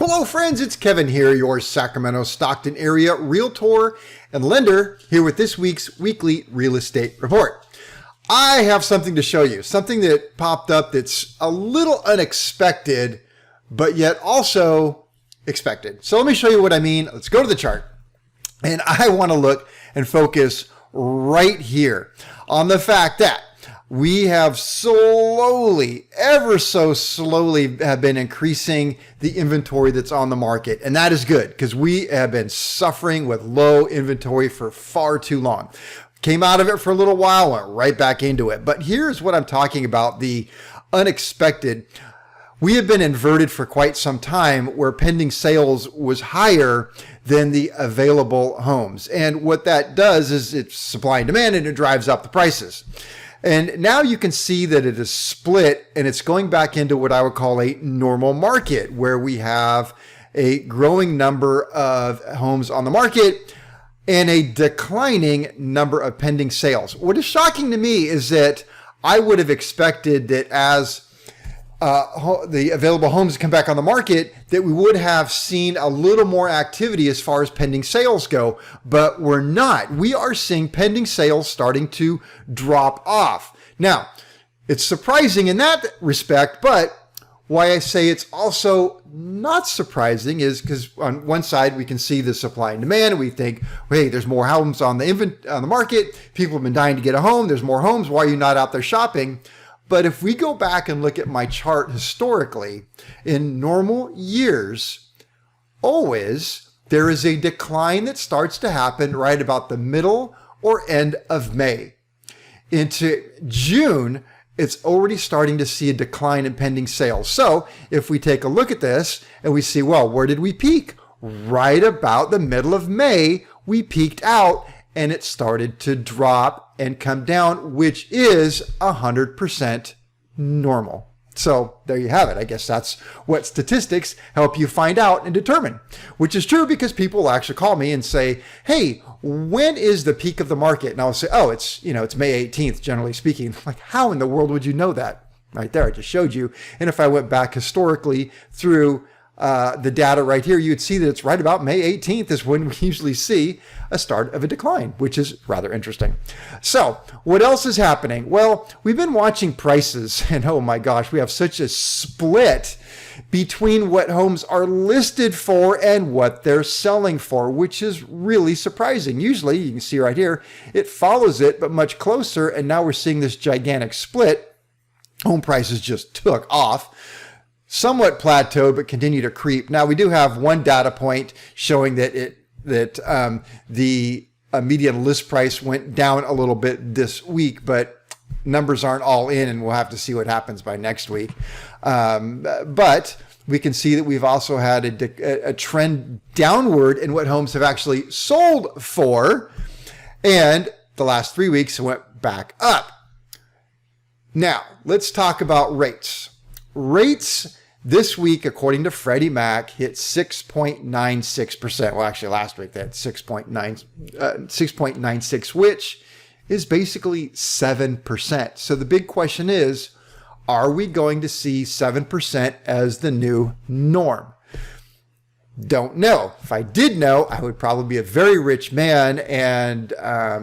Hello friends, it's Kevin here, your Sacramento Stockton area realtor and lender, here with this week's weekly real estate report. I have something to show you, something that popped up that's a little unexpected, but yet also expected. So let me show you what I mean. Let's go to the chart. And I want to look and focus right here on the fact that we have slowly, ever so slowly, have been increasing the inventory that's on the market. And that is good because we have been suffering with low inventory for far too long. Came out of it for a little while, went right back into it. But here's what I'm talking about, the unexpected. We have been inverted for quite some time where pending sales was higher than the available homes. And what that does is it's supply and demand, and it drives up the prices. And now you can see that it is split, and it's going back into what I would call a normal market, where we have a growing number of homes on the market and a declining number of pending sales. What is shocking to me is that I would have expected that as the available homes come back on the market, that we would have seen a little more activity as far as pending sales go, but we're not. We are seeing pending sales starting to drop off. Now, it's surprising in that respect, but why I say it's also not surprising is because on one side we can see the supply and demand, and we think, hey, there's more homes on the market. People have been dying to get a home. There's more homes. Why are you not out there shopping? But if we go back and look at my chart historically, in normal years, always there is a decline that starts to happen right about the middle or end of May. Into June, it's already starting to see a decline in pending sales. So if we take a look at this and we see, well, where did we peak? Right about the middle of May, we peaked out and it started to drop and come down, which is 100% normal. So there you have it. I guess that's what statistics help you find out and determine, which is true because people will actually call me and say, hey, when is the peak of the market? And I'll say, oh, it's May 18th, generally speaking. Like, how in the world would you know that? Right there, I just showed you. And if I went back historically through the data right here, you'd see that it's right about May 18th is when we usually see a start of a decline, which is rather interesting. So what else is happening? Well, we've been watching prices, and oh my gosh, we have such a split between what homes are listed for and what they're selling for, which is really surprising. Usually, you can see right here, it follows it, but much closer, and now we're seeing this gigantic split. Home prices just took off. Somewhat plateaued, but continue to creep. Now we do have one data point showing that the median list price went down a little bit this week, but numbers aren't all in, and we'll have to see what happens by next week. But we can see that we've also had a trend downward in what homes have actually sold for, and the last 3 weeks went back up. Now let's talk about rates. Rates this week, according to FreddieMac, hit 6.96%. Well, actually, last week they had 6.96, which is basically 7%. So the big question is, are we going to see 7% as the new norm? Don't know. If I did know, I would probably be a very rich man and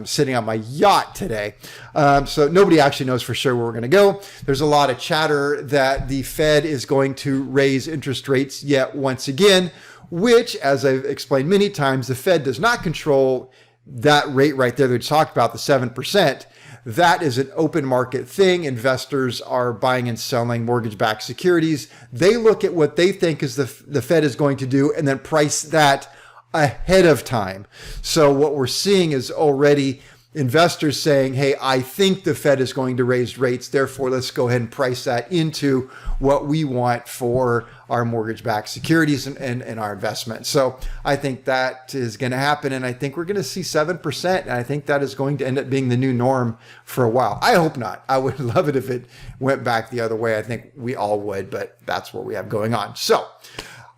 sitting on my yacht today. So nobody actually knows for sure where we're going to go. There's a lot of chatter that the Fed is going to raise interest rates yet once again, which, as I've explained many times, the Fed does not control that rate right there that we talked about, the 7%. That is an open market thing. Investors are buying and selling mortgage-backed securities. They look at what they think is the Fed is going to do and then price that ahead of time. So what we're seeing is already investors saying, hey, I think the Fed is going to raise rates. Therefore, let's go ahead and price that into what we want for our mortgage-backed securities and our investment. So I think that is going to happen. And I think we're going to see 7%. And I think that is going to end up being the new norm for a while. I hope not. I would love it if it went back the other way. I think we all would, but that's what we have going on. So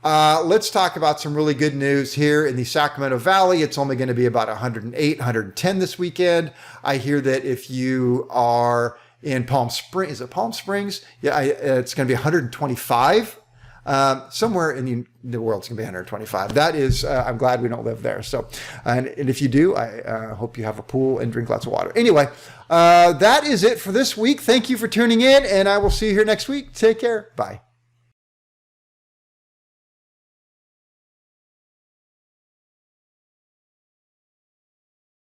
let's talk about some really good news here in the Sacramento Valley. It's only going to be about 108, 110 this weekend. I hear that if you are in Palm Springs, is it Palm Springs? Yeah, it's going to be 125 Somewhere in the world's going to be 125. That is, I'm glad we don't live there. So, and if you do, I hope you have a pool and drink lots of water. Anyway, that is it for this week. Thank you for tuning in, and I will see you here next week. Take care. Bye.